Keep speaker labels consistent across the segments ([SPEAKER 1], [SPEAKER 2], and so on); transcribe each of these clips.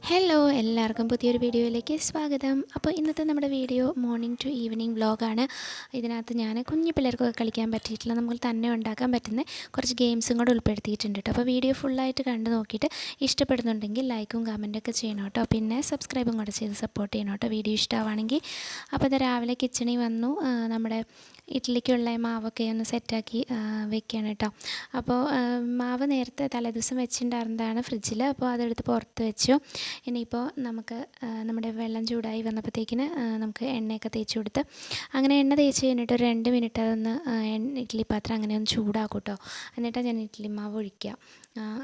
[SPEAKER 1] Hello എല്ലാവർക്കും പുതിയൊരു വീഡിയോയിലേക്ക് സ്വാഗതം. അപ്പോൾ ഇന്നത്തെ നമ്മുടെ വീഡിയോ മോർണിംഗ് ടു ഈവനിങ് വ്ളോഗാണ്. ഇതിനകത്ത് ഞാൻ കുഞ്ഞു പിള്ളേർക്കൊക്കെ കളിക്കാൻ പറ്റിയിട്ടുള്ള നമുക്ക് തന്നെ ഉണ്ടാക്കാൻ പറ്റുന്ന കുറച്ച് ഗെയിംസും കൂടെ ഉൾപ്പെടുത്തിയിട്ടുണ്ട് കേട്ടോ. അപ്പോൾ വീഡിയോ ഫുള്ളായിട്ട് കണ്ടു നോക്കിയിട്ട് ഇഷ്ടപ്പെടുന്നുണ്ടെങ്കിൽ ലൈക്കും കമൻറ്റൊക്കെ ചെയ്യണം കേട്ടോ. പിന്നെ സബ്സ്ക്രൈബും കൂടെ ചെയ്ത് സപ്പോർട്ട് ചെയ്യണം കേട്ടോ വീഡിയോ ഇഷ്ടമാണെങ്കിൽ. അപ്പോൾ ഇത് രാവിലെ കിച്ചണിൽ വന്നു നമ്മുടെ ഇഡ്ഡലിക്കുള്ള മാവൊക്കെ ഒന്ന് സെറ്റാക്കി വെക്കുകയാണ് കേട്ടോ. അപ്പോൾ മാവ് നേരത്തെ തലേദിവസം വെച്ചിട്ടുണ്ടായിരുന്നതാണ് ഫ്രിഡ്ജിൽ. അപ്പോൾ അതെടുത്ത് പുറത്ത് വെച്ചു. ഇനിയിപ്പോൾ നമുക്ക് നമ്മുടെ വെള്ളം ചൂടായി വന്നപ്പോഴത്തേക്കിന് നമുക്ക് എണ്ണയൊക്കെ തേച്ച് കൊടുത്ത് അങ്ങനെ എണ്ണ തേച്ച് കഴിഞ്ഞിട്ട് ഒരു 2 മിനിറ്റ് അതൊന്ന് ഇഡ്ഡലി പാത്രം അങ്ങനെ ഒന്ന് ചൂടാക്കും കേട്ടോ. എന്നിട്ടാണ് ഞാൻ ഇഡ്ഡലി മാവ് ഒഴിക്കുക.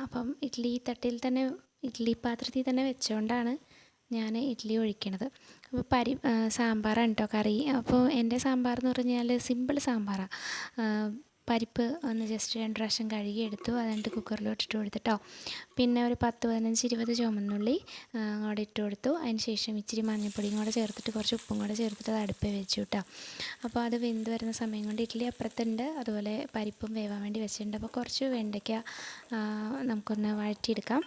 [SPEAKER 1] അപ്പം ഇഡ്ഡലി തട്ടിൽ തന്നെ ഇഡ്ഡലി പാത്രത്തിൽ തന്നെ വെച്ചുകൊണ്ടാണ് ഞാൻ ഇഡ്ഡലി ഒഴിക്കണത്. അപ്പോൾ സാമ്പാറാണ് കേട്ടോ കറി. അപ്പോൾ എൻ്റെ സാമ്പാർ എന്ന് പറഞ്ഞാൽ സിമ്പിൾ സാമ്പാറാണ്. പരിപ്പ് ഒന്ന് ജസ്റ്റ് 2 പ്രാവശ്യം കഴുകിയെടുത്തു. അതുകൊണ്ട് കുക്കറിലോട്ട് ഇട്ട് കൊടുത്തിട്ടോ. പിന്നെ ഒരു 10, 15, 20 ചുവന്നുള്ളി കൂടെ ഇട്ട് കൊടുത്തു. അതിന് ശേഷം ഇച്ചിരി മഞ്ഞൾപ്പൊടിയും കൂടെ ചേർത്തിട്ട് കുറച്ച് ഉപ്പും കൂടെ ചേർത്തിട്ട് അത് അടുപ്പിൽ വെച്ചു കേട്ടോ. അപ്പോൾ അത് വെന്ത് വരുന്ന സമയം കൊണ്ട് ഇഡ്ഡലി അപ്പുറത്തുണ്ട്, അതുപോലെ പരിപ്പും വേവാൻ വേണ്ടി വെച്ചിട്ടുണ്ട്. അപ്പോൾ കുറച്ച് വെണ്ടയ്ക്ക നമുക്കൊന്ന് വഴറ്റിയെടുക്കാം.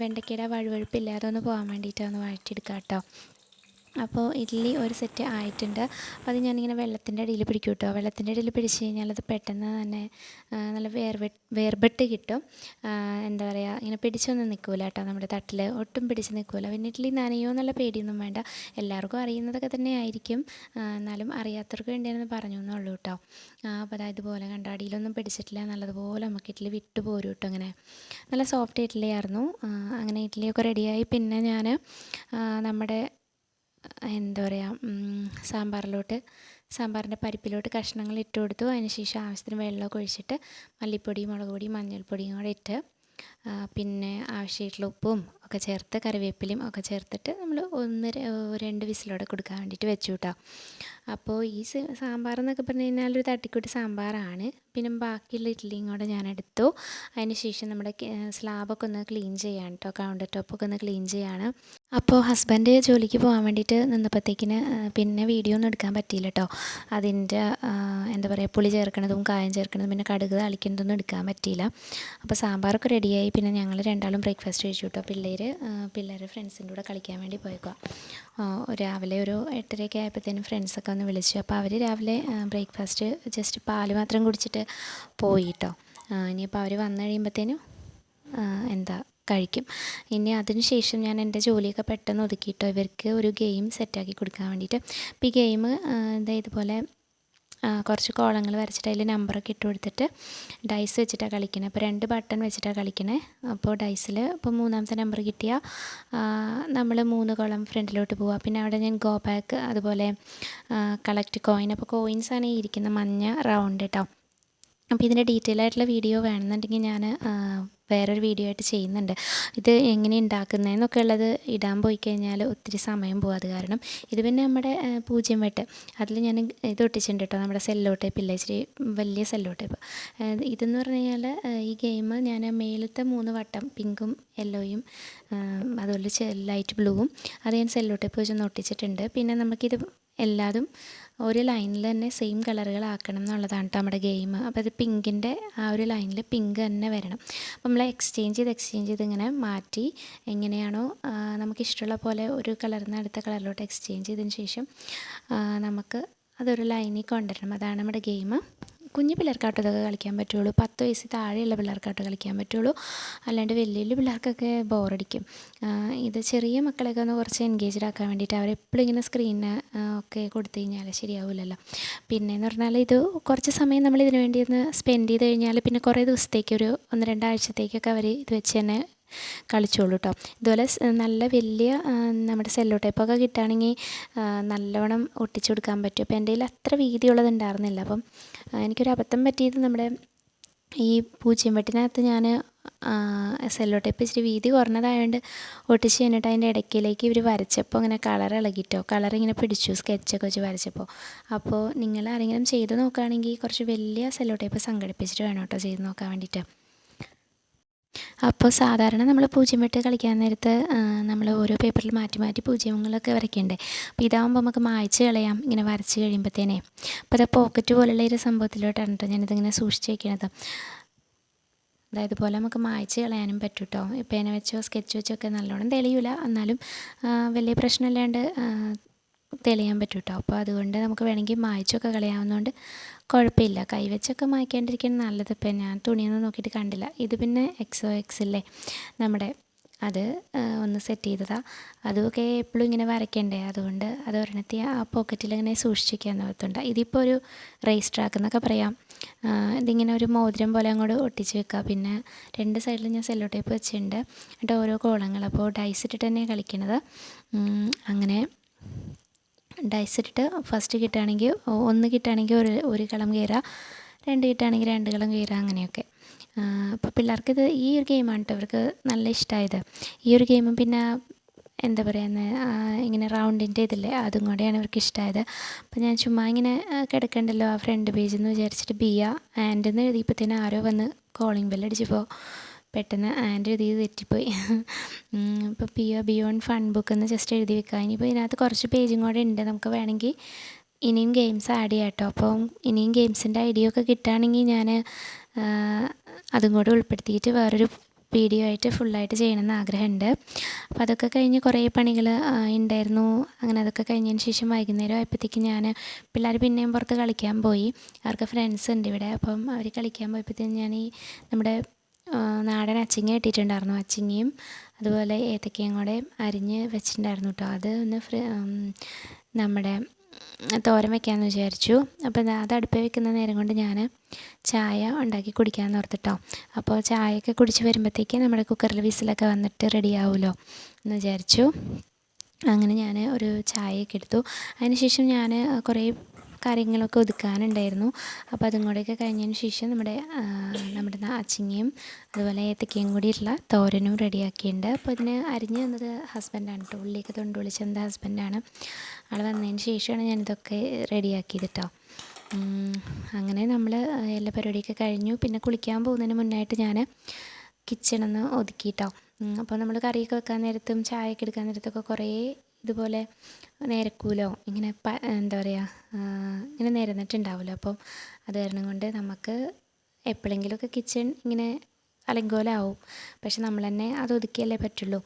[SPEAKER 1] വെണ്ടയ്ക്കയുടെ വഴുവഴുപ്പില്ലാതെ ഒന്ന് പോകാൻ വേണ്ടിയിട്ട് ഒന്ന് വഴറ്റിയെടുക്കാം കേട്ടോ. അപ്പോൾ ഇഡ്ഡലി ഒരു സെറ്റ് ആയിട്ടുണ്ട്. അപ്പോൾ അത് ഞാനിങ്ങനെ വെള്ളത്തിൻ്റെ അടിയിൽ പിടിക്കും കേട്ടോ. വെള്ളത്തിൻ്റെ അടിയിൽ പിടിച്ച് കഴിഞ്ഞാൽ അത് പെട്ടെന്ന് തന്നെ നല്ല വേർപെട്ട് കിട്ടും. എന്താ പറയുക, ഇങ്ങനെ പിടിച്ചൊന്നും നിൽക്കില്ല കേട്ടോ. നമ്മുടെ തട്ടിൽ ഒട്ടും പിടിച്ച് നിൽക്കില്ല. പിന്നെ ഇഡ്ഡലി നനയോ എന്നുള്ള പേടിയൊന്നും വേണ്ട. എല്ലാവർക്കും അറിയുന്നതൊക്കെ തന്നെ ആയിരിക്കും. എന്നാലും അറിയാത്തവർക്ക് വേണ്ടിയാണെന്ന് പറഞ്ഞു എന്നുള്ളൂ കേട്ടോ. അപ്പോൾ അതായത് ഇതുപോലെ കണ്ട അടിയിലൊന്നും പിടിച്ചിട്ടില്ല. നല്ലതുപോലെ നമുക്ക് ഇഡ്ഡലി വിട്ടു പോരും കേട്ടോ. അങ്ങനെ നല്ല സോഫ്റ്റ് ഇഡ്ഡലി ആയിരുന്നു. അങ്ങനെ ഇഡ്ഡലിയൊക്കെ റെഡിയായി. പിന്നെ ഞാൻ നമ്മുടെ എന്താ പറയുക, സാമ്പാറിൻ്റെ പരിപ്പിലോട്ട് കഷ്ണങ്ങൾ ഇട്ട് കൊടുത്തു. അതിന് ശേഷം ആവശ്യത്തിന് വെള്ളമൊക്കെ ഒഴിച്ചിട്ട് മല്ലിപ്പൊടി, മുളക് പൊടി, മഞ്ഞൾപ്പൊടിയും കൂടെ ഇട്ട് പിന്നെ ആവശ്യമായിട്ടുള്ള ഉപ്പും ഒക്കെ ചേർത്ത് കറിവേപ്പിലയും ഒക്കെ ചേർത്തിട്ട് നമ്മൾ 1-2 വിസിലോടെ കൊടുക്കാൻ വേണ്ടിയിട്ട് വെച്ചു കേട്ടോ. അപ്പോൾ ഈ സാമ്പാർ എന്നൊക്കെ പറഞ്ഞു കഴിഞ്ഞാൽ ഒരു തട്ടിക്കൂട്ട് സാമ്പാറാണ്. പിന്നെ ബാക്കിയുള്ള ഇഡ്ഡലിയും കൂടെ ഞാൻ എടുത്തു. അതിന് ശേഷം നമ്മുടെ സ്ലാബൊക്കെ ഒന്ന് ക്ലീൻ ചെയ്യാണ് കേട്ടോ. കൗണ്ടർ ടോപ്പൊക്കെ ഒന്ന് ക്ലീൻ ചെയ്യാണ്. അപ്പോൾ ഹസ്ബൻഡ് ജോലിക്ക് പോകാൻ വേണ്ടിയിട്ട് നിന്നപ്പോഴത്തേക്കിന് പിന്നെ വീഡിയോ ഒന്നും എടുക്കാൻ പറ്റിയില്ല കേട്ടോ. അതിൻ്റെ എന്താ പറയുക, പുളി ചേർക്കണതും കായം ചേർക്കണതും പിന്നെ കടുക് താളിക്കുന്നതൊന്നും എടുക്കാൻ പറ്റിയില്ല. അപ്പോൾ സാമ്പാറൊക്കെ റെഡിയായി. പിന്നെ ഞങ്ങൾ രണ്ടാളും ബ്രേക്ക്ഫാസ്റ്റ് കഴിച്ചു കേട്ടോ. പിള്ളേർ ഫ്രണ്ട്സിൻ്റെ കൂടെ കളിക്കാൻ വേണ്ടി പോയേക്കുക. രാവിലെ ഒരു 8:30 ആയപ്പോഴത്തേനും ഫ്രണ്ട്സൊക്കെ ഒന്ന് വിളിച്ചു. അപ്പോൾ അവർ രാവിലെ ബ്രേക്ക്ഫാസ്റ്റ് ജസ്റ്റ് പാൽ മാത്രം കുടിച്ചിട്ട് പോയി കേട്ടോ. ഇനിയിപ്പോൾ അവർ വന്നു കഴിയുമ്പോഴത്തേനും കഴിക്കും. ഇനി അതിന് ശേഷം ഞാൻ എൻ്റെ ജോലിയൊക്കെ പെട്ടെന്ന് ഒതുക്കിയിട്ടോ ഇവർക്ക് ഒരു ഗെയിം സെറ്റാക്കി കൊടുക്കാൻ വേണ്ടിയിട്ട്. അപ്പോൾ ഈ ഗെയിം ഇതുപോലെ കുറച്ച് കോളങ്ങൾ വരച്ചിട്ട് അതിൽ നമ്പറൊക്കെ ഇട്ട് കൊടുത്തിട്ട് ഡൈസ് വെച്ചിട്ടാണ് കളിക്കുന്നത്. അപ്പോൾ 2 ബട്ടൺ വെച്ചിട്ടാണ് കളിക്കുന്നത്. അപ്പോൾ ഡൈസിൽ ഇപ്പോൾ 3ാമത്തെ നമ്പർ കിട്ടിയാൽ നമ്മൾ 3 കോളം ഫ്രണ്ടിലോട്ട് പോവുക. പിന്നെ അവിടെ ഞാൻ ഗോ ബാക്ക്, അതുപോലെ കളക്ട് കോയിൻ. അപ്പോൾ കോയിൻസാണ് ഈ ഇരിക്കുന്ന മഞ്ഞ റൗണ്ട് കേട്ടോ. അപ്പോൾ ഇതിൻ്റെ ഡീറ്റെയിൽ ആയിട്ടുള്ള വീഡിയോ വേണമെന്നുണ്ടെങ്കിൽ ഞാൻ വേറൊരു വീഡിയോ ആയിട്ട് ചെയ്യുന്നുണ്ട്. ഇത് എങ്ങനെ ഉണ്ടാക്കുന്നതെന്നൊക്കെ ഉള്ളത് ഇടാൻ പോയി കഴിഞ്ഞാൽ ഒത്തിരി സമയം പോകും. അത് കാരണം ഇത് പിന്നെ നമ്മുടെ 0 വെട്ട് അതിൽ ഞാൻ ഇത് ഒട്ടിച്ചിട്ടുണ്ട് കേട്ടോ. നമ്മുടെ സെല്ലോ ടേപ്പ് ഇല്ല, ഇച്ചിരി വലിയ സെല്ലോ ടേപ്പ്. ഇതെന്ന് പറഞ്ഞു കഴിഞ്ഞാൽ ഈ ഗെയിം ഞാൻ മേലത്തെ 3 വട്ടം പിങ്കും യെല്ലോയും അതുപോലെ ലൈറ്റ് ബ്ലൂവും അത് ഞാൻ സെല്ലോ ടേപ്പ് വെച്ചൊന്ന് ഒട്ടിച്ചിട്ടുണ്ട്. പിന്നെ നമുക്കിത് എല്ലാതും ഒരു ലൈനിൽ തന്നെ സെയിം കളറുകളാക്കണം എന്നുള്ളതാണ് കേട്ടോ നമ്മുടെ ഗെയിം. അപ്പോൾ അത് പിങ്കിൻ്റെ ആ ഒരു ലൈനിൽ പിങ്ക് തന്നെ വരണം. അപ്പോൾ നമ്മൾ എക്സ്ചേഞ്ച് ചെയ്ത് ഇങ്ങനെ മാറ്റി എങ്ങനെയാണോ നമുക്കിഷ്ടമുള്ള പോലെ ഒരു കളറിൽ നിന്ന് അടുത്ത കളറിലോട്ട് എക്സ്ചേഞ്ച് ചെയ്തതിന് ശേഷം നമുക്ക് അതൊരു ലൈനിൽ കൊണ്ടുവരണം. അതാണ് നമ്മുടെ ഗെയിം. കുഞ്ഞു പിള്ളേർക്കാട്ടോ ഇതൊക്കെ കളിക്കാൻ പറ്റുള്ളൂ. 10 വയസ്സിൽ താഴെയുള്ള പിള്ളേർക്കാട്ടോ കളിക്കാൻ പറ്റുള്ളൂ. അല്ലാണ്ട് വലിയ പിള്ളേർക്കൊക്കെ ബോറടിക്കും. ഇത് ചെറിയ മക്കളെയൊക്കെ ഒന്ന് കുറച്ച് എൻഗേജ്ഡ് ആക്കാൻ വേണ്ടിയിട്ട് അവരെപ്പോഴും ഇങ്ങനെ സ്ക്രീന് ഒക്കെ കൊടുത്തു കഴിഞ്ഞാൽ ശരിയാവില്ലല്ലോ. പിന്നെയെന്ന് പറഞ്ഞാൽ ഇത് കുറച്ച് സമയം നമ്മൾ ഇതിനു വേണ്ടി ഒന്ന് സ്പെൻഡ് ചെയ്ത് കഴിഞ്ഞാൽ പിന്നെ കുറേ ദിവസത്തേക്ക് ഒരു 1-2 ആഴ്ചത്തേക്കൊക്കെ അവർ ഇത് വെച്ച് തന്നെ കളിച്ചോളൂ കേട്ടോ. ഇതുപോലെ നല്ല വലിയ നമ്മുടെ സെല്ലോ ടൈപ്പൊക്കെ കിട്ടുകയാണെങ്കിൽ നല്ലോണം ഒട്ടിച്ചു കൊടുക്കാൻ പറ്റും. അപ്പോൾ എൻ്റെ കയ്യിൽ അത്ര വീതിയുള്ളത് ഉണ്ടായിരുന്നില്ല. അപ്പം എനിക്കൊരു അബദ്ധം പറ്റിയത് നമ്മുടെ ഈ 0 വെട്ടിനകത്ത് ഞാൻ സെല്ലോ ടൈപ്പ് ഇച്ചിരി വീതി കുറഞ്ഞതായതുകൊണ്ട് ഒട്ടിച്ച് കഴിഞ്ഞിട്ട് അതിൻ്റെ ഇടയ്ക്കിലേക്ക് ഇവർ വരച്ചപ്പോൾ ഇങ്ങനെ കളർ ഇളകിയിട്ടോ, കളറിങ്ങനെ പിടിച്ചു സ്കെച്ചൊക്കെ വെച്ച് വരച്ചപ്പോൾ. അപ്പോൾ നിങ്ങൾ ആരെങ്കിലും ചെയ്ത് നോക്കുകയാണെങ്കിൽ കുറച്ച് വലിയ സെല്ലോ ടൈപ്പ് സംഘടിപ്പിച്ചിട്ട് വേണം കേട്ടോ ചെയ്ത് നോക്കാൻ വേണ്ടിയിട്ട്. അപ്പോൾ സാധാരണ നമ്മൾ 0 വെട്ട് കളിക്കാൻ നേരത്ത് നമ്മൾ ഓരോ പേപ്പറിൽ മാറ്റി പൂജ്യങ്ങളൊക്കെ വരയ്ക്കണ്ടേ. അപ്പോൾ ഇതാകുമ്പോൾ നമുക്ക് മായ്ച്ച് കളയാം ഇങ്ങനെ വരച്ച് കഴിയുമ്പോഴത്തേനെ. അപ്പോൾ അത് പോക്കറ്റ് പോലുള്ള ഒരു സംഭവത്തിലോട്ടാണ് കേട്ടോ ഞാനിതിങ്ങനെ സൂക്ഷിച്ച് വയ്ക്കണത്. അതായത് പോലെ നമുക്ക് മായ്ച്ച് കളയാനും പറ്റും കേട്ടോ. പേന വെച്ചോ സ്കെച്ച് വെച്ചോ ഒക്കെ നല്ലോണം തെളിയില്ല, എന്നാലും വലിയ പ്രശ്നമില്ലാണ്ട് തെളിയാൻ പറ്റും കേട്ടോ. അപ്പോൾ അതുകൊണ്ട് നമുക്ക് വേണമെങ്കിൽ മായ്ച്ചൊക്കെ കളയാവുന്നതുകൊണ്ട് കുഴപ്പമില്ല. കൈ വെച്ചൊക്കെ മായ്ക്കാണ്ടിരിക്കുന്നത് നല്ലത്. ഇപ്പം ഞാൻ തുണിയൊന്നും നോക്കിയിട്ട് കണ്ടില്ല. ഇത് പിന്നെ XOX ഇല്ലേ നമ്മുടെ, അത് ഒന്ന് സെറ്റ് ചെയ്തതാണ്. അതുമൊക്കെ എപ്പോഴും ഇങ്ങനെ വരയ്ക്കണ്ടേ, അതുകൊണ്ട് അത് ഒരെണ്ണത്തി ആ പോക്കറ്റിൽ ഇങ്ങനെ സൂക്ഷിച്ച് വയ്ക്കാമെന്ന് ഓർത്തുണ്ട്. ഇതിപ്പോൾ ഒരു റേസ് ട്രാക്ക് എന്നൊക്കെ പറയാം. ഇതിങ്ങനെ ഒരു മോതിരം പോലെ അങ്ങോട്ട് ഒട്ടിച്ച് വെക്കുക. പിന്നെ 2 സൈഡിലും ഞാൻ സെല്ലോ ടേപ്പ് വെച്ചിട്ടുണ്ട്. എന്നിട്ട് ഓരോ കോളങ്ങൾ, അപ്പോൾ ഡൈസ് ഇട്ടിട്ട് തന്നെയാണ് കളിക്കുന്നത്. അങ്ങനെ ഡൈസ് ഇട്ടിട്ട് ഫസ്റ്റ് കിട്ടുകയാണെങ്കിൽ 1 കിട്ടുകയാണെങ്കിൽ ഒരു കളം കയറുക, 2 കിട്ടുകയാണെങ്കിൽ 2 കളം കയറുക, അങ്ങനെയൊക്കെ. അപ്പോൾ പിള്ളേർക്കിത് ഈ ഒരു ഗെയിമാണ് കേട്ടോ ഇവർക്ക് നല്ല ഇഷ്ടമായത്. ഈ ഒരു ഗെയിമും പിന്നെ എന്താ പറയുന്നത്, ഇങ്ങനെ റൗണ്ടിൻ്റെ ഇതില്ലേ, അതും കൂടെയാണ് ഇവർക്ക് ഇഷ്ടമായത്. അപ്പോൾ ഞാൻ ചുമ്മാ ഇങ്ങനെ കിടക്കണ്ടല്ലോ ആ ഫ്രണ്ട് പേജിൽ നിന്ന് വിചാരിച്ചിട്ട് ആൻഡ് എന്ന് എഴുതിയപ്പോഴത്തേനും ആരോ വന്ന് കോളിംഗ് ബെല്ലടിച്ചപ്പോൾ പെട്ടെന്ന് ആൻഡ് എഴുതിയത് തെറ്റിപ്പോയി. ഇപ്പോൾ ബിയോണ്ട് ഫൺബുക്ക് എന്ന് ജസ്റ്റ് എഴുതി വെക്കുക. ഇനിയിപ്പോൾ ഇതിനകത്ത് കുറച്ച് പേജും കൂടെ ഉണ്ട്, നമുക്ക് വേണമെങ്കിൽ ഇനിയും ഗെയിംസ് ആഡ് ചെയ്യാം കേട്ടോ. അപ്പോൾ ഇനിയും ഗെയിംസിൻ്റെ ഐഡിയ ഒക്കെ കിട്ടുകയാണെങ്കിൽ ഞാൻ അതും കൂടെ ഉൾപ്പെടുത്തിയിട്ട് വേറൊരു വീഡിയോ ആയിട്ട് ഫുള്ളായിട്ട് ചെയ്യണമെന്ന് ആഗ്രഹമുണ്ട്. അപ്പോൾ അതൊക്കെ കഴിഞ്ഞ് കുറേ പണികൾ ഉണ്ടായിരുന്നു. അങ്ങനെ അതൊക്കെ കഴിഞ്ഞതിന് ശേഷം വൈകുന്നേരം ആയപ്പോഴത്തേക്കും പിള്ളേർ പിന്നെയും പുറത്ത് കളിക്കാൻ പോയി. അവർക്ക് ഫ്രണ്ട്സ് ഉണ്ട് ഇവിടെ. അപ്പം അവർ കളിക്കാൻ പോയപ്പോഴത്തേക്കും ഞാൻ ഈ നമ്മുടെ നാടൻ അച്ചിങ്ങ ഇട്ടിട്ടുണ്ടായിരുന്നു. അച്ചിങ്ങയും അതുപോലെ ഏത്തക്കയും കൂടെ അരിഞ്ഞ് വെച്ചിട്ടുണ്ടായിരുന്നു കേട്ടോ. അത് ഒന്ന് നമ്മുടെ തോരൻ വയ്ക്കാമെന്ന് വിചാരിച്ചു. അപ്പോൾ അത് അടുപ്പിൽ വെക്കുന്ന നേരം കൊണ്ട് ഞാൻ ചായ ഉണ്ടാക്കി കുടിക്കാമെന്ന് ഓർത്തിട്ടോ. അപ്പോൾ ചായയൊക്കെ കുടിച്ച് വരുമ്പോഴത്തേക്ക് നമ്മുടെ കുക്കറിൽ വിസിലൊക്കെ വന്നിട്ട് റെഡി ആവുമല്ലോ എന്ന് വിചാരിച്ചു. അങ്ങനെ ഞാൻ ഒരു ചായയൊക്കെ എടുത്തു. അതിന് ശേഷം ഞാൻ കുറേ കാര്യങ്ങളൊക്കെ ഒതുക്കാനുണ്ടായിരുന്നു. അപ്പോൾ അതും കൂടെയൊക്കെ കഴിഞ്ഞതിന് ശേഷം നമ്മുടെ അച്ചിങ്ങയും അതുപോലെ ഏത്തക്കയും കൂടിയിട്ടുള്ള തോരനും റെഡിയാക്കിയിട്ടുണ്ട്. അപ്പോൾ ഇതിന് അരിഞ്ഞ് തന്നത് ഹസ്ബൻഡാണ് കേട്ടോ. ഉള്ളിയൊക്കെ തൊണ്ടുവിളിച്ചത് ഹസ്ബൻഡാണ്. ആൾ വന്നതിന് ശേഷമാണ് ഞാനിതൊക്കെ റെഡിയാക്കിയത് കേട്ടോ. അങ്ങനെ നമ്മൾ എല്ലാ പരിപാടിയൊക്കെ കഴിഞ്ഞു. പിന്നെ കുളിക്കാൻ പോകുന്നതിന് മുന്നായിട്ട് ഞാൻ കിച്ചണൊന്ന് ഒതുക്കിയിട്ടോ. അപ്പോൾ നമ്മൾ കറിയൊക്കെ വെക്കാൻ നേരത്തും ചായയൊക്കെ എടുക്കാൻ നേരത്തൊക്കെ കുറേ ഇതുപോലെ നേരക്കൂലോ ഇങ്ങനെ എന്താ പറയുക, ഇങ്ങനെ നിരന്നിട്ടുണ്ടാവുമല്ലോ. അപ്പോൾ അത് കാരണം കൊണ്ട് നമുക്ക് എപ്പോഴെങ്കിലുമൊക്കെ കിച്ചൺ ഇങ്ങനെ അലങ്കോലമാവും. പക്ഷെ നമ്മൾ തന്നെ അത് ഒതുക്കിയല്ലേ പറ്റുള്ളൂ.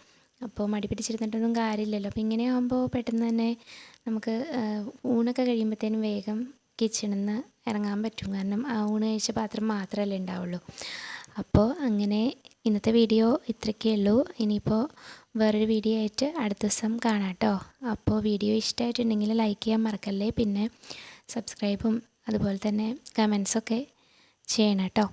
[SPEAKER 1] അപ്പോൾ മടി പിടിച്ചിരുന്നിട്ടൊന്നും കാര്യമില്ലല്ലോ. അപ്പോൾ ഇങ്ങനെ ആകുമ്പോൾ പെട്ടെന്ന് തന്നെ നമുക്ക് ഊണൊക്കെ കഴിയുമ്പോഴത്തേനും വേഗം കിച്ചണിൽ നിന്ന് ഇറങ്ങാൻ പറ്റും. കാരണം ആ ഊണ് കഴിച്ച പാത്രം മാത്രമല്ലേ ഉണ്ടാവുള്ളൂ. അപ്പോൾ അങ്ങനെ ഇന്നത്തെ വീഡിയോ ഇത്രയൊക്കെ ഉള്ളൂ. ഇനിയിപ്പോൾ വേറൊരു വീഡിയോ ആയിട്ട് അടുത്ത ദിവസം കാണാം കേട്ടോ. അപ്പോൾ വീഡിയോ ഇഷ്ടമായിട്ടുണ്ടെങ്കിൽ ലൈക്ക് ചെയ്യാൻ മറക്കല്ലേ. പിന്നെ സബ്സ്ക്രൈബും അതുപോലെ തന്നെ കമൻസൊക്കെ ചെയ്യണം കേട്ടോ.